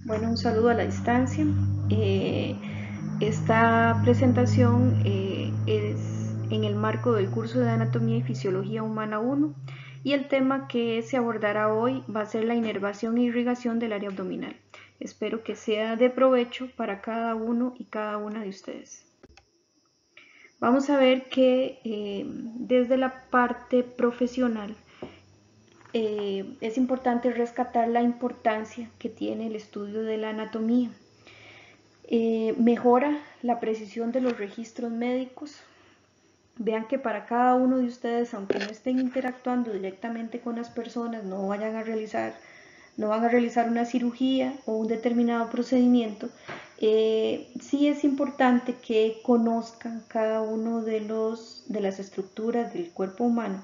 Bueno, un saludo a la distancia. Esta presentación es en el marco del curso de Anatomía y Fisiología Humana 1 y el tema que se abordará hoy va a ser la inervación e irrigación del área abdominal. Espero que sea de provecho para cada uno y cada una de ustedes. Vamos a ver que desde la parte profesional es importante rescatar la importancia que tiene el estudio de la anatomía. Mejora la precisión de los registros médicos. Vean que para cada uno de ustedes, aunque no estén interactuando directamente con las personas, no van a realizar una cirugía o un determinado procedimiento, sí es importante que conozcan cada uno de las estructuras del cuerpo humano,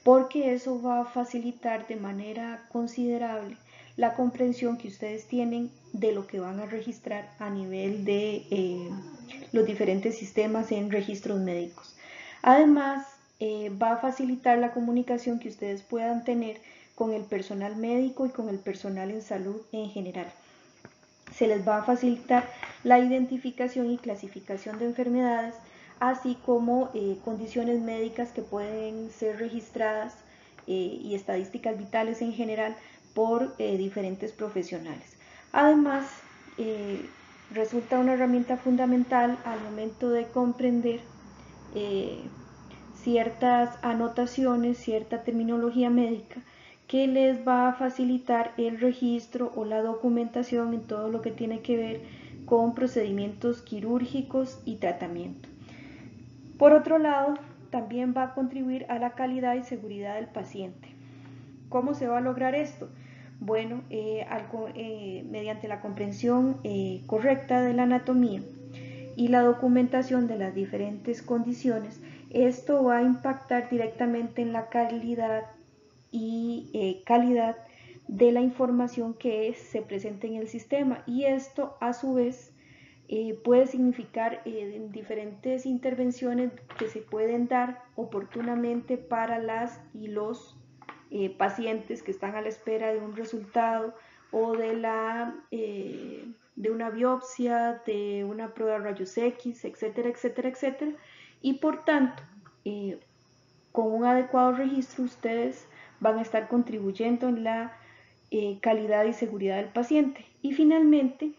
porque eso va a facilitar de manera considerable la comprensión que ustedes tienen de lo que van a registrar a nivel de los diferentes sistemas en registros médicos. Además, va a facilitar la comunicación que ustedes puedan tener con el personal médico y con el personal en salud en general. Se les va a facilitar la identificación y clasificación de enfermedades, así como condiciones médicas que pueden ser registradas y estadísticas vitales en general por diferentes profesionales. Además, resulta una herramienta fundamental al momento de comprender ciertas anotaciones, cierta terminología médica que les va a facilitar el registro o la documentación en todo lo que tiene que ver con procedimientos quirúrgicos y tratamiento. Por otro lado, también va a contribuir a la calidad y seguridad del paciente. ¿Cómo se va a lograr esto? Bueno, mediante la comprensión correcta de la anatomía y la documentación de las diferentes condiciones, esto va a impactar directamente en la calidad y calidad de la información que se presenta en el sistema, y esto a su vez puede significar diferentes intervenciones que se pueden dar oportunamente para las y los pacientes que están a la espera de un resultado o de una biopsia, de una prueba de rayos X, etcétera, etcétera, etcétera. Y por tanto, con un adecuado registro ustedes van a estar contribuyendo en la calidad y seguridad del paciente. Y finalmente,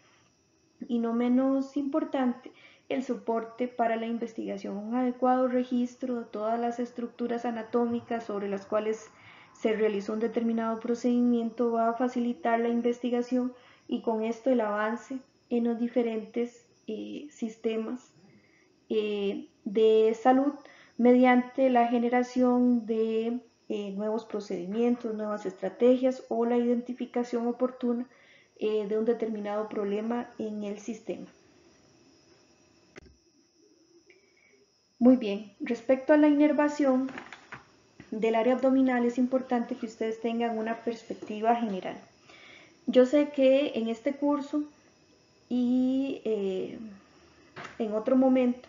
y no menos importante, el soporte para la investigación. Un adecuado registro de todas las estructuras anatómicas sobre las cuales se realizó un determinado procedimiento va a facilitar la investigación y con esto el avance en los diferentes sistemas de salud mediante la generación de nuevos procedimientos, nuevas estrategias o la identificación oportuna de un determinado problema en el sistema. Muy bien, respecto a la inervación del área abdominal es importante que ustedes tengan una perspectiva general. Yo sé que en este curso y en otro momento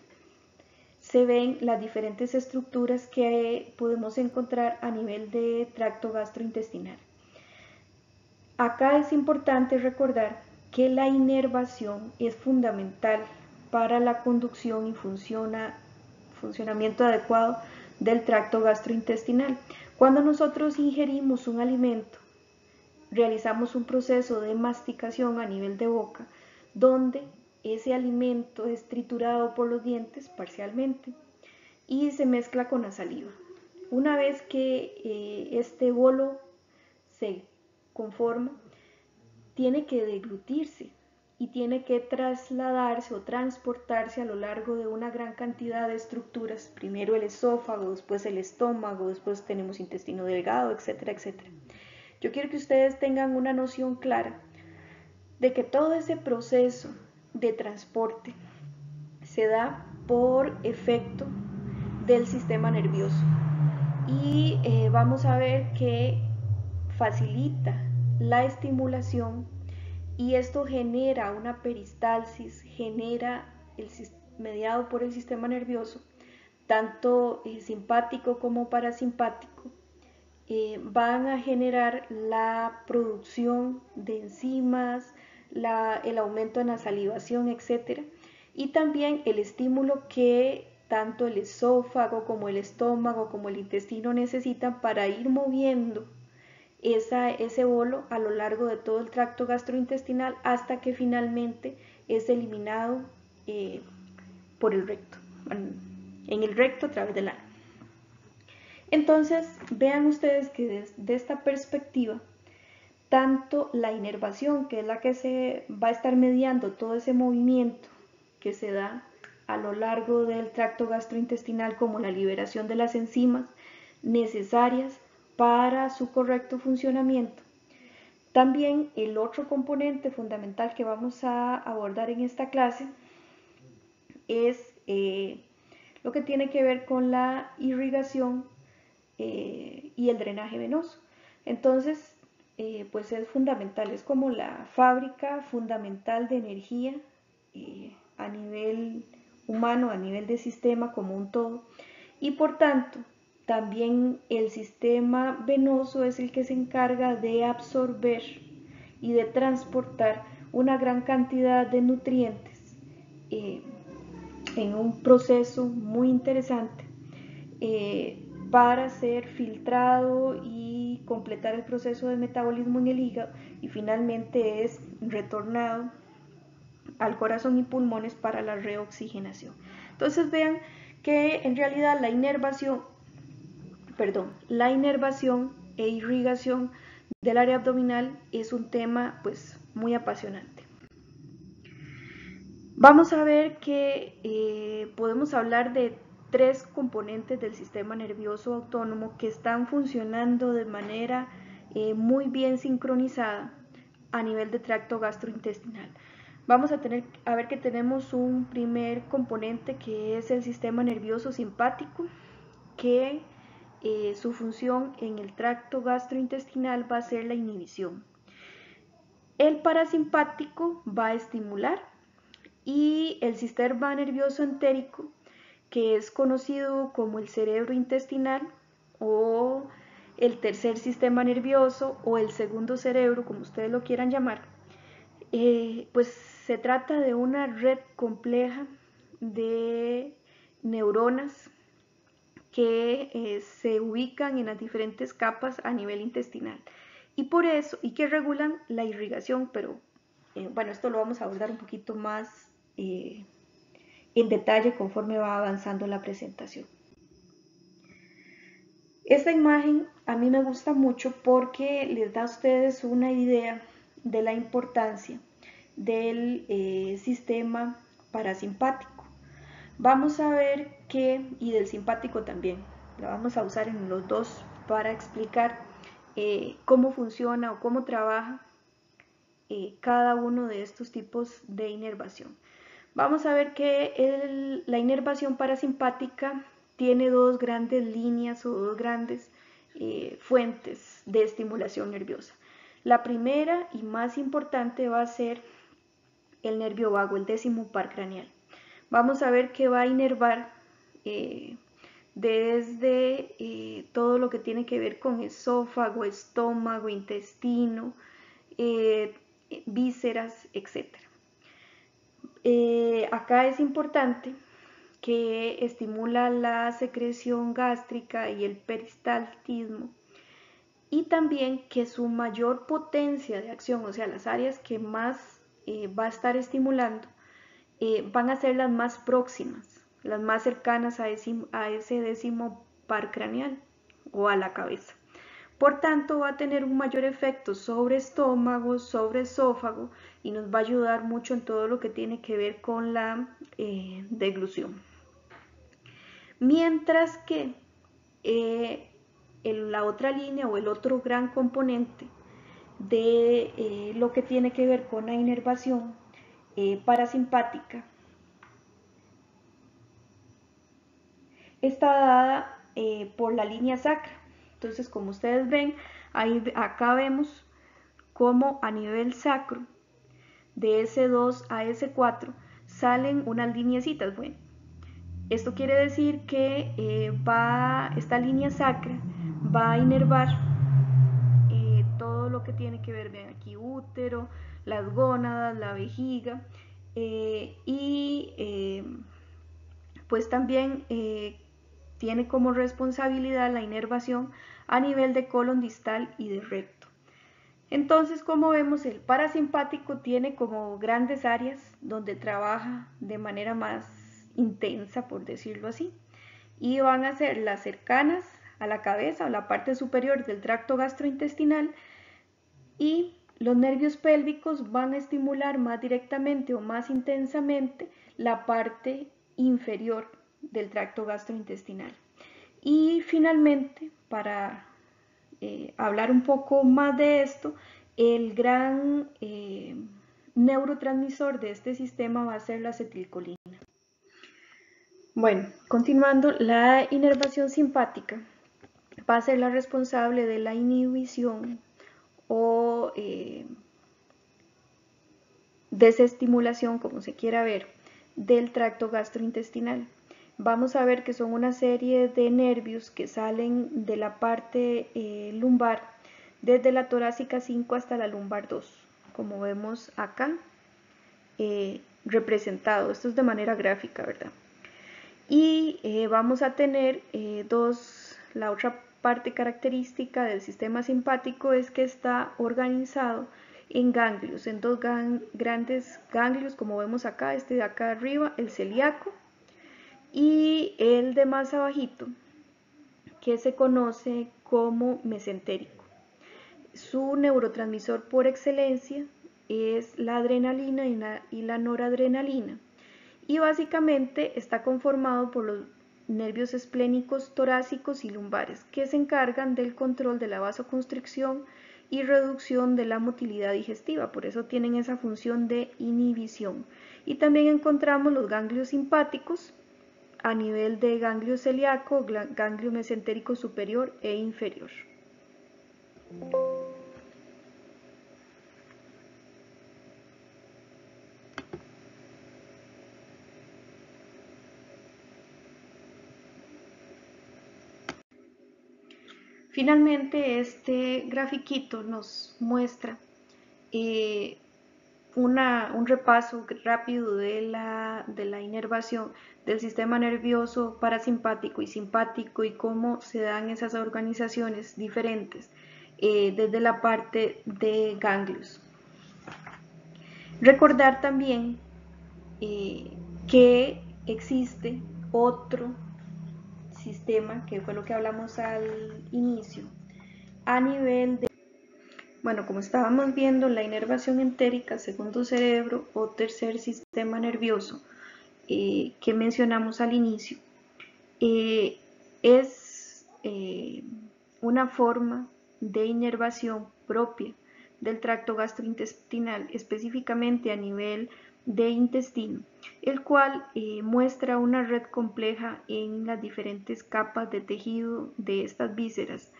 se ven las diferentes estructuras que podemos encontrar a nivel de tracto gastrointestinal. Acá es importante recordar que la inervación es fundamental para la conducción y funcionamiento adecuado del tracto gastrointestinal. Cuando nosotros ingerimos un alimento, realizamos un proceso de masticación a nivel de boca, donde ese alimento es triturado por los dientes parcialmente y se mezcla con la saliva. Una vez que este bolo se conforma, tiene que deglutirse y tiene que trasladarse o transportarse a lo largo de una gran cantidad de estructuras, primero el esófago, después el estómago, después tenemos intestino delgado, etcétera, etcétera. Yo quiero que ustedes tengan una noción clara de que todo ese proceso de transporte se da por efecto del sistema nervioso y vamos a ver que facilita la estimulación y esto genera una peristalsis, mediado por el sistema nervioso, tanto simpático como parasimpático, van a generar la producción de enzimas, el aumento en la salivación, etc. Y también el estímulo que tanto el esófago como el estómago como el intestino necesitan para ir moviendo ese bolo a lo largo de todo el tracto gastrointestinal hasta que finalmente es eliminado por el recto, en el recto a través del ano. Entonces, vean ustedes que desde esta perspectiva, tanto la inervación, que es la que se va a estar mediando todo ese movimiento que se da a lo largo del tracto gastrointestinal, como la liberación de las enzimas necesarias para su correcto funcionamiento. También el otro componente fundamental que vamos a abordar en esta clase es lo que tiene que ver con la irrigación y el drenaje venoso. Entonces, pues es fundamental, es como la fábrica fundamental de energía a nivel humano, a nivel de sistema como un todo, y por tanto también el sistema venoso es el que se encarga de absorber y de transportar una gran cantidad de nutrientes en un proceso muy interesante para ser filtrado y completar el proceso de metabolismo en el hígado, y finalmente es retornado al corazón y pulmones para la reoxigenación. Entonces vean que en realidad la inervación e irrigación del área abdominal es un tema pues muy apasionante. Vamos a ver que podemos hablar de tres componentes del sistema nervioso autónomo que están funcionando de manera muy bien sincronizada a nivel de tracto gastrointestinal. Vamos a ver que tenemos un primer componente que es el sistema nervioso simpático, que su función en el tracto gastrointestinal va a ser la inhibición. El parasimpático va a estimular, y el sistema nervioso entérico, que es conocido como el cerebro intestinal o el tercer sistema nervioso o el segundo cerebro, como ustedes lo quieran llamar, pues se trata de una red compleja de neuronas que se ubican en las diferentes capas a nivel intestinal y por eso, y que regulan la irrigación, pero bueno, esto lo vamos a abordar un poquito más en detalle conforme va avanzando la presentación. Esta imagen a mí me gusta mucho porque les da a ustedes una idea de la importancia del sistema parasimpático. Vamos a ver que, y del simpático también, lo vamos a usar en los dos para explicar cómo funciona o cómo trabaja cada uno de estos tipos de inervación. Vamos a ver que la inervación parasimpática tiene dos grandes líneas o dos grandes fuentes de estimulación nerviosa. La primera y más importante va a ser el nervio vago, el 10º par craneal. Vamos a ver que va a inervar desde todo lo que tiene que ver con esófago, estómago, intestino, vísceras, etc. Acá es importante que estimula la secreción gástrica y el peristaltismo, y también que su mayor potencia de acción, o sea, las áreas que más va a estar estimulando, van a ser las más próximas, las más cercanas a ese 10º par craneal o a la cabeza. Por tanto, va a tener un mayor efecto sobre estómago, sobre esófago, y nos va a ayudar mucho en todo lo que tiene que ver con la deglución. Mientras que la otra línea o el otro gran componente de lo que tiene que ver con la inervación parasimpática está dada por la línea sacra. Entonces, como ustedes ven, acá vemos cómo a nivel sacro, de S2 a S4, salen unas lineecitas. Bueno, esto quiere decir que esta línea sacra va a inervar todo lo que tiene tiene que ver, vean aquí, útero, las gónadas, la vejiga, pues también tiene como responsabilidad la inervación a nivel de colon distal y de recto. Entonces, como vemos, el parasimpático tiene como grandes áreas donde trabaja de manera más intensa, por decirlo así, y van a ser las cercanas a la cabeza o la parte superior del tracto gastrointestinal, y los nervios pélvicos van a estimular más directamente o más intensamente la parte inferior del tracto gastrointestinal. Y finalmente, para hablar un poco más de esto, el gran neurotransmisor de este sistema va a ser la acetilcolina. Bueno, continuando, la inervación simpática va a ser la responsable de la inhibición o desestimulación, como se quiera ver, del tracto gastrointestinal. Vamos a ver que son una serie de nervios que salen de la parte lumbar, desde la torácica 5 hasta la lumbar 2, como vemos acá representado. Esto es de manera gráfica, ¿verdad? Y vamos a tener la otra parte característica del sistema simpático es que está organizado en ganglios, en dos grandes ganglios, como vemos acá, este de acá arriba, el celíaco, y el de más abajito, que se conoce como mesentérico. Su neurotransmisor por excelencia es la adrenalina y la noradrenalina, y básicamente está conformado por los nervios esplénicos torácicos y lumbares, que se encargan del control de la vasoconstricción y reducción de la motilidad digestiva, por eso tienen esa función de inhibición. Y también encontramos los ganglios simpáticos a nivel de ganglio celíaco, ganglio mesentérico superior e inferior. Finalmente, este grafiquito nos muestra un repaso rápido de la inervación del sistema nervioso parasimpático y simpático y cómo se dan esas organizaciones diferentes desde la parte de ganglios. Recordar también que existe otro sistema, que fue lo que hablamos al inicio, a nivel de, bueno, como estábamos viendo, la inervación entérica, segundo cerebro o tercer sistema nervioso que mencionamos al inicio, es una forma de inervación propia del tracto gastrointestinal, específicamente a nivel de intestino, el cual muestra una red compleja en las diferentes capas de tejido de estas vísceras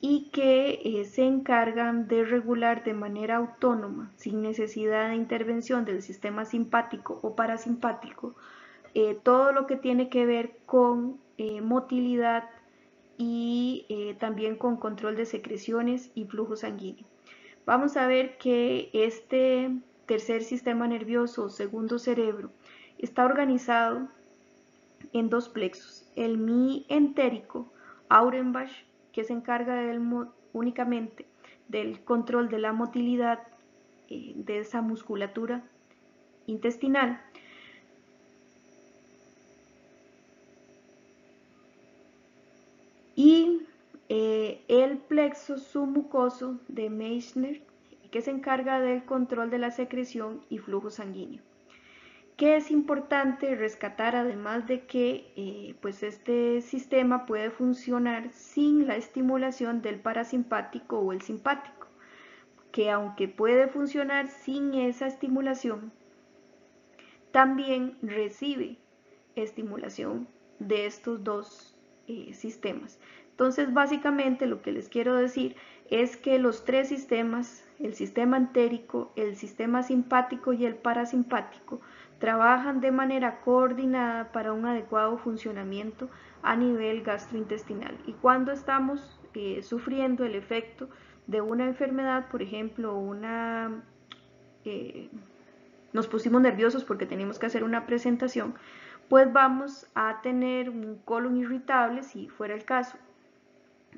y que se encargan de regular de manera autónoma, sin necesidad de intervención del sistema simpático o parasimpático, todo lo que tiene que ver con motilidad y también con control de secreciones y flujo sanguíneo. Vamos a ver que este tercer sistema nervioso o segundo cerebro está organizado en dos plexos, el mientérico, Auerbach, que se encarga únicamente del control de la motilidad de esa musculatura intestinal, y el plexo submucoso de Meissner, que se encarga del control de la secreción y flujo sanguíneo. ¿Qué es importante rescatar? Además de que pues este sistema puede funcionar sin la estimulación del parasimpático o el simpático, que aunque puede funcionar sin esa estimulación, también recibe estimulación de estos dos sistemas. Entonces, básicamente lo que les quiero decir es que los tres sistemas, el sistema entérico, el sistema simpático y el parasimpático, trabajan de manera coordinada para un adecuado funcionamiento a nivel gastrointestinal. Y cuando estamos sufriendo el efecto de una enfermedad, por ejemplo, nos pusimos nerviosos porque teníamos que hacer una presentación, pues vamos a tener un colon irritable si fuera el caso.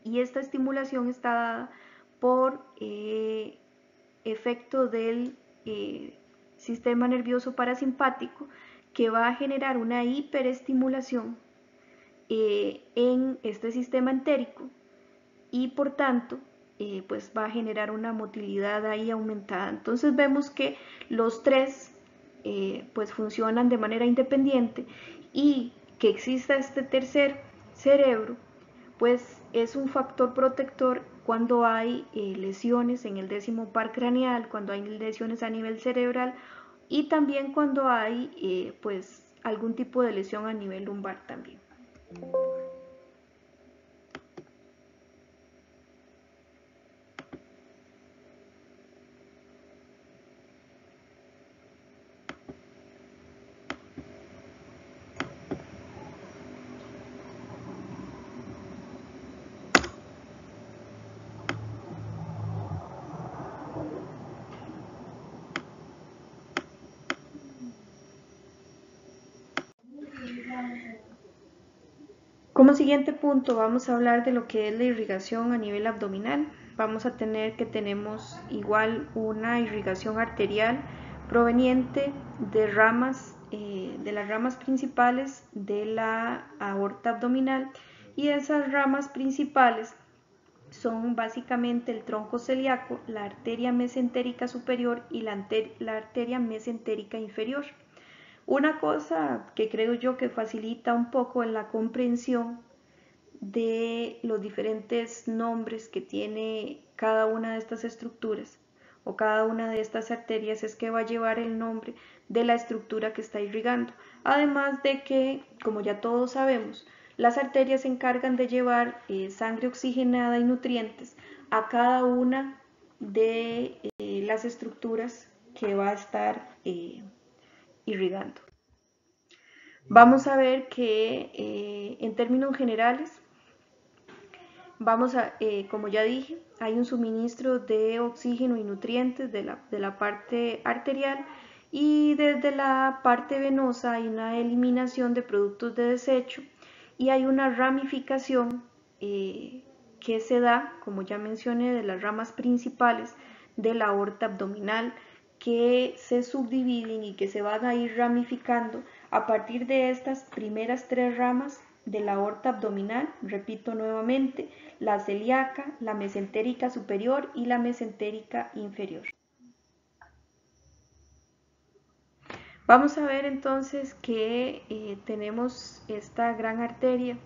Y esta estimulación está dada por efecto del sistema nervioso parasimpático, que va a generar una hiperestimulación en este sistema entérico, y por tanto pues va a generar una motilidad ahí aumentada. Entonces vemos que los tres pues funcionan de manera independiente, y que exista este tercer cerebro pues es un factor protector cuando hay lesiones en el décimo par craneal, cuando hay lesiones a nivel cerebral, y también cuando hay pues algún tipo de lesión a nivel lumbar también. Como siguiente punto vamos a hablar de lo que es la irrigación a nivel abdominal. Vamos a tener que tenemos igual una irrigación arterial proveniente de las ramas principales de la aorta abdominal, y esas ramas principales son básicamente el tronco celíaco, la arteria mesentérica superior y la arteria mesentérica inferior. Una cosa que creo yo que facilita un poco en la comprensión de los diferentes nombres que tiene cada una de estas estructuras o cada una de estas arterias es que va a llevar el nombre de la estructura que está irrigando. Además de que, como ya todos sabemos, las arterias se encargan de llevar sangre oxigenada y nutrientes a cada una de las estructuras que va a estar irrigando. Vamos a ver que en términos generales, como ya dije, hay un suministro de oxígeno y nutrientes de la parte arterial, y desde la parte venosa hay una eliminación de productos de desecho, y hay una ramificación que se da, como ya mencioné, de las ramas principales de la aorta abdominal, que se subdividen y que se van a ir ramificando a partir de estas primeras tres ramas de la aorta abdominal. Repito nuevamente: la celíaca, la mesentérica superior y la mesentérica inferior. Vamos a ver entonces que tenemos esta gran arteria,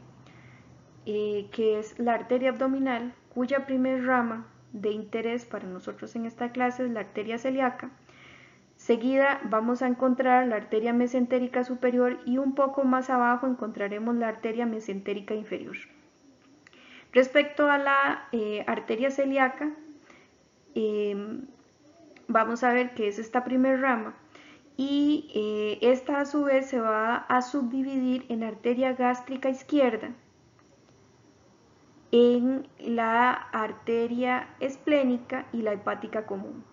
que es la arteria abdominal, cuya primer rama de interés para nosotros en esta clase es la arteria celíaca. Seguida vamos a encontrar la arteria mesentérica superior, y un poco más abajo encontraremos la arteria mesentérica inferior. Respecto a la arteria celíaca, vamos a ver que es esta primera rama, y esta a su vez se va a subdividir en arteria gástrica izquierda, en la arteria esplénica y la hepática común.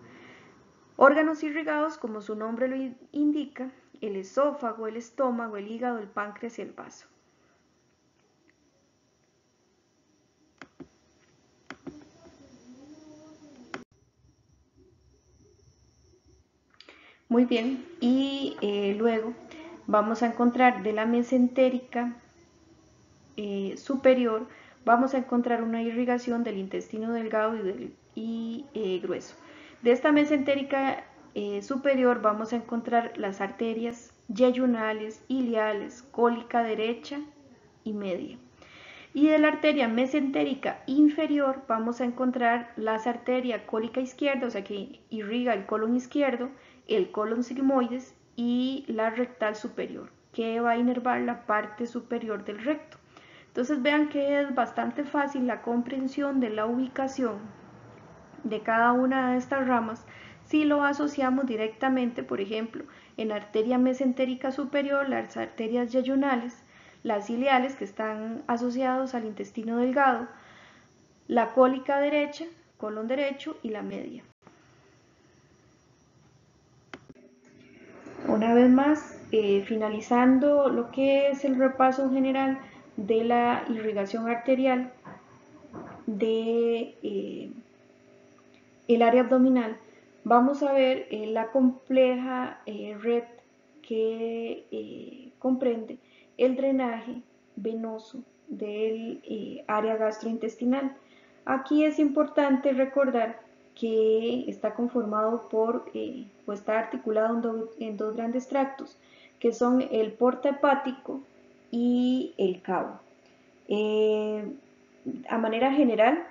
Órganos irrigados, como su nombre lo indica: el esófago, el estómago, el hígado, el páncreas y el vaso. Muy bien, y luego vamos a encontrar de la mesentérica superior, vamos a encontrar una irrigación del intestino delgado y grueso. De esta mesentérica superior vamos a encontrar las arterias yeyunales, iliales, cólica derecha y media. Y de la arteria mesentérica inferior vamos a encontrar las arterias cólica izquierda, o sea que irriga el colon izquierdo, el colon sigmoides y la rectal superior, que va a inervar la parte superior del recto. Entonces vean que es bastante fácil la comprensión de la ubicación de cada una de estas ramas si lo asociamos directamente, por ejemplo, en arteria mesentérica superior, las arterias yeyunales, las iliales, que están asociados al intestino delgado, la cólica derecha, colon derecho y la media. Una vez más, finalizando lo que es el repaso general de la irrigación arterial de el área abdominal, vamos a ver la compleja red que comprende el drenaje venoso del área gastrointestinal. Aquí es importante recordar que está conformado por, o está articulado en dos grandes tractos, que son el porta hepático y el cabo. A manera general,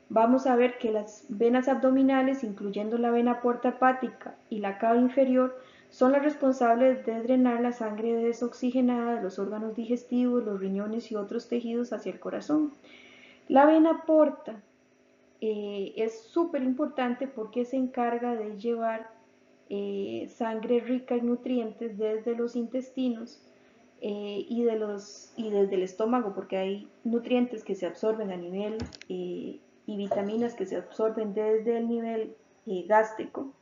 vamos a ver que las venas abdominales, incluyendo la vena porta hepática y la cava inferior, son las responsables de drenar la sangre desoxigenada de los órganos digestivos, los riñones y otros tejidos hacia el corazón. La vena porta es súper importante porque se encarga de llevar sangre rica en nutrientes desde los intestinos y desde el estómago, porque hay nutrientes que se absorben a nivel y vitaminas que se absorben desde el nivel gástrico.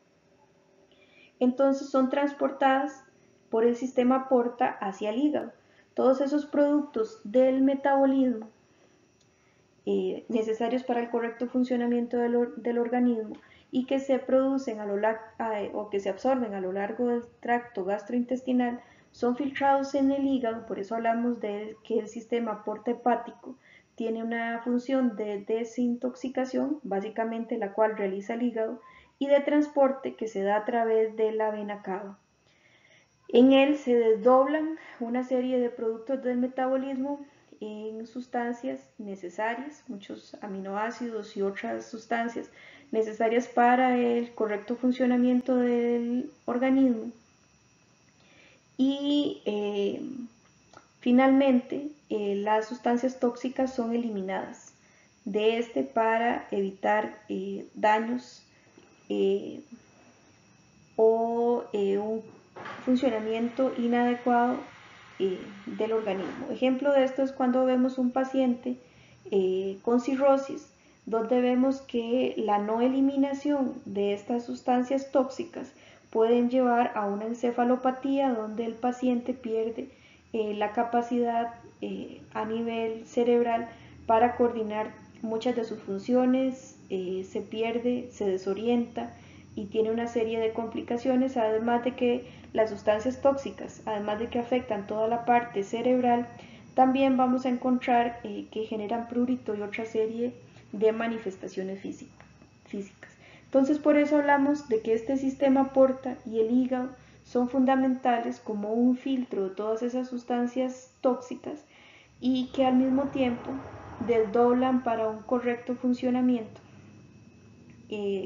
Entonces son transportadas por el sistema porta hacia el hígado. Todos esos productos del metabolismo necesarios para el correcto funcionamiento del organismo y que se producen o que se absorben a lo largo del tracto gastrointestinal son filtrados en el hígado. Por eso hablamos de que el sistema porta hepático tiene una función de desintoxicación, básicamente la cual realiza el hígado, y de transporte que se da a través de la vena cava. En él se desdoblan una serie de productos del metabolismo en sustancias necesarias, muchos aminoácidos y otras sustancias necesarias para el correcto funcionamiento del organismo. Y finalmente, las sustancias tóxicas son eliminadas de este para evitar daños o un funcionamiento inadecuado del organismo. Ejemplo de esto es cuando vemos un paciente con cirrosis, donde vemos que la no eliminación de estas sustancias tóxicas pueden llevar a una encefalopatía, donde el paciente pierde la capacidad a nivel cerebral para coordinar muchas de sus funciones, se pierde, se desorienta y tiene una serie de complicaciones, además de que las sustancias tóxicas, además de que afectan toda la parte cerebral, también vamos a encontrar que generan prurito y otra serie de manifestaciones físicas. Entonces, por eso hablamos de que este sistema porta y el hígado son fundamentales como un filtro de todas esas sustancias tóxicas y que al mismo tiempo desdoblan para un correcto funcionamiento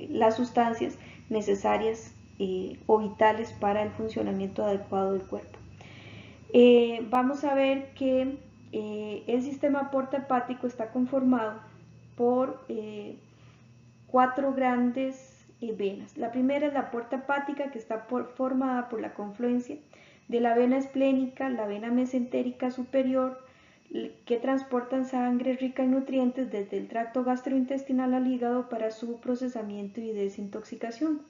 las sustancias necesarias o vitales para el funcionamiento adecuado del cuerpo. Vamos a ver que el sistema porta hepático está conformado por 4 grandes venas. La primera es la porta hepática, que está formada por la confluencia de la vena esplénica, la vena mesentérica superior, que transportan sangre rica en nutrientes desde el tracto gastrointestinal al hígado para su procesamiento y desintoxicación.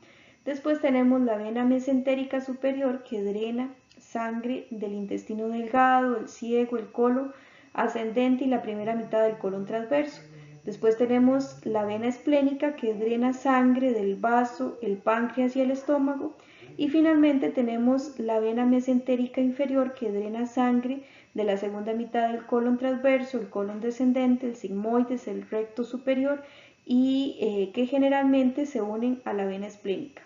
Después tenemos la vena mesentérica superior, que drena sangre del intestino delgado, el ciego, el colon ascendente y la primera mitad del colon transverso. Después tenemos la vena esplénica, que drena sangre del vaso, el páncreas y el estómago. Y finalmente tenemos la vena mesentérica inferior, que drena sangre de la segunda mitad del colon transverso, el colon descendente, el sigmoides, el recto superior y que generalmente se unen a la vena esplénica.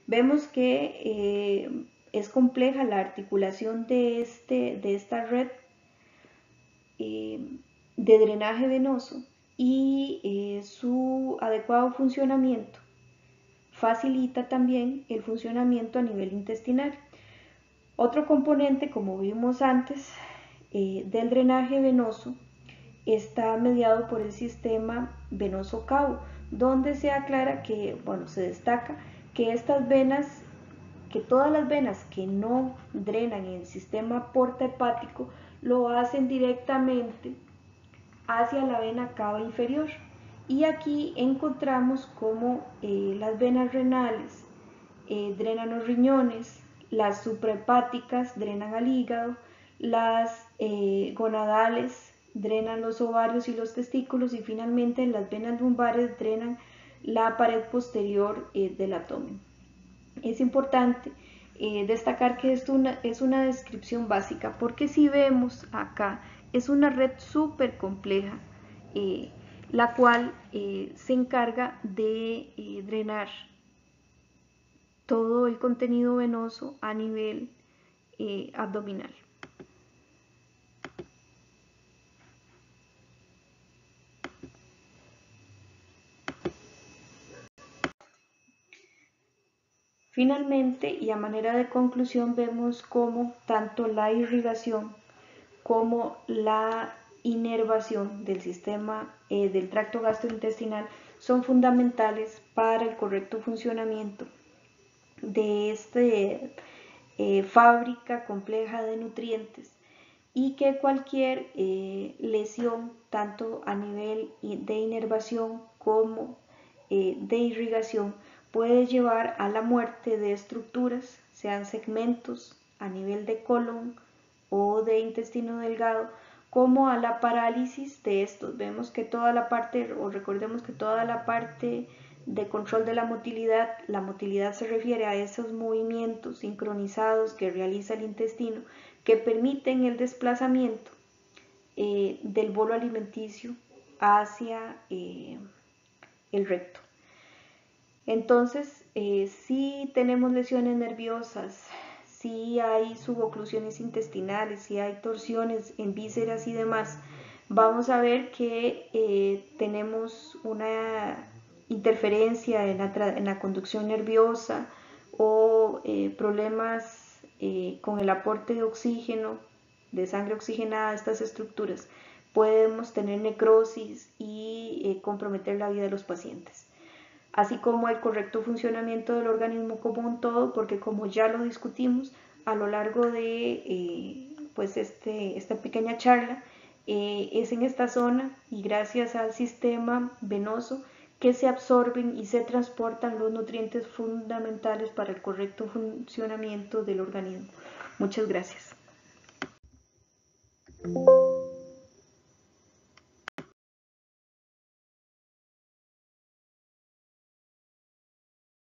Vemos que es compleja la articulación de esta red de drenaje venoso y su adecuado funcionamiento facilita también el funcionamiento a nivel intestinal. Otro componente, como vimos antes, del drenaje venoso está mediado por el sistema venoso cavo, donde se aclara que, se destaca que estas venas, que todas las venas que no drenan en el sistema porta hepático, lo hacen directamente hacia la vena cava inferior. Y aquí encontramos cómo las venas renales drenan los riñones, las suprahepáticas drenan al hígado, las gonadales drenan los ovarios y los testículos, y finalmente las venas lumbares drenan la pared posterior del abdomen. Es importante destacar que esto es una descripción básica, porque si vemos acá es una red súper compleja, la cual se encarga de drenar todo el contenido venoso a nivel abdominal. Finalmente, y a manera de conclusión, vemos cómo tanto la irrigación como la inervación del sistema del tracto gastrointestinal son fundamentales para el correcto funcionamiento de esta fábrica compleja de nutrientes, y que cualquier lesión, tanto a nivel de inervación como de irrigación, puede llevar a la muerte de estructuras, sean segmentos a nivel de colon o de intestino delgado, como a la parálisis de estos. Vemos que toda la parte, o recordemos que toda la parte de control de la motilidad se refiere a esos movimientos sincronizados que realiza el intestino, que permiten el desplazamiento del bolo alimenticio hacia el recto. Entonces, si tenemos lesiones nerviosas, si hay suboclusiones intestinales, si hay torsiones en vísceras y demás, vamos a ver que tenemos una interferencia en la conducción nerviosa, o problemas con el aporte de oxígeno, de sangre oxigenada a estas estructuras. Podemos tener necrosis y comprometer la vida de los pacientes, así como el correcto funcionamiento del organismo como un todo, porque como ya lo discutimos a lo largo de pues esta pequeña charla, es en esta zona y gracias al sistema venoso que se absorben y se transportan los nutrientes fundamentales para el correcto funcionamiento del organismo. Muchas gracias.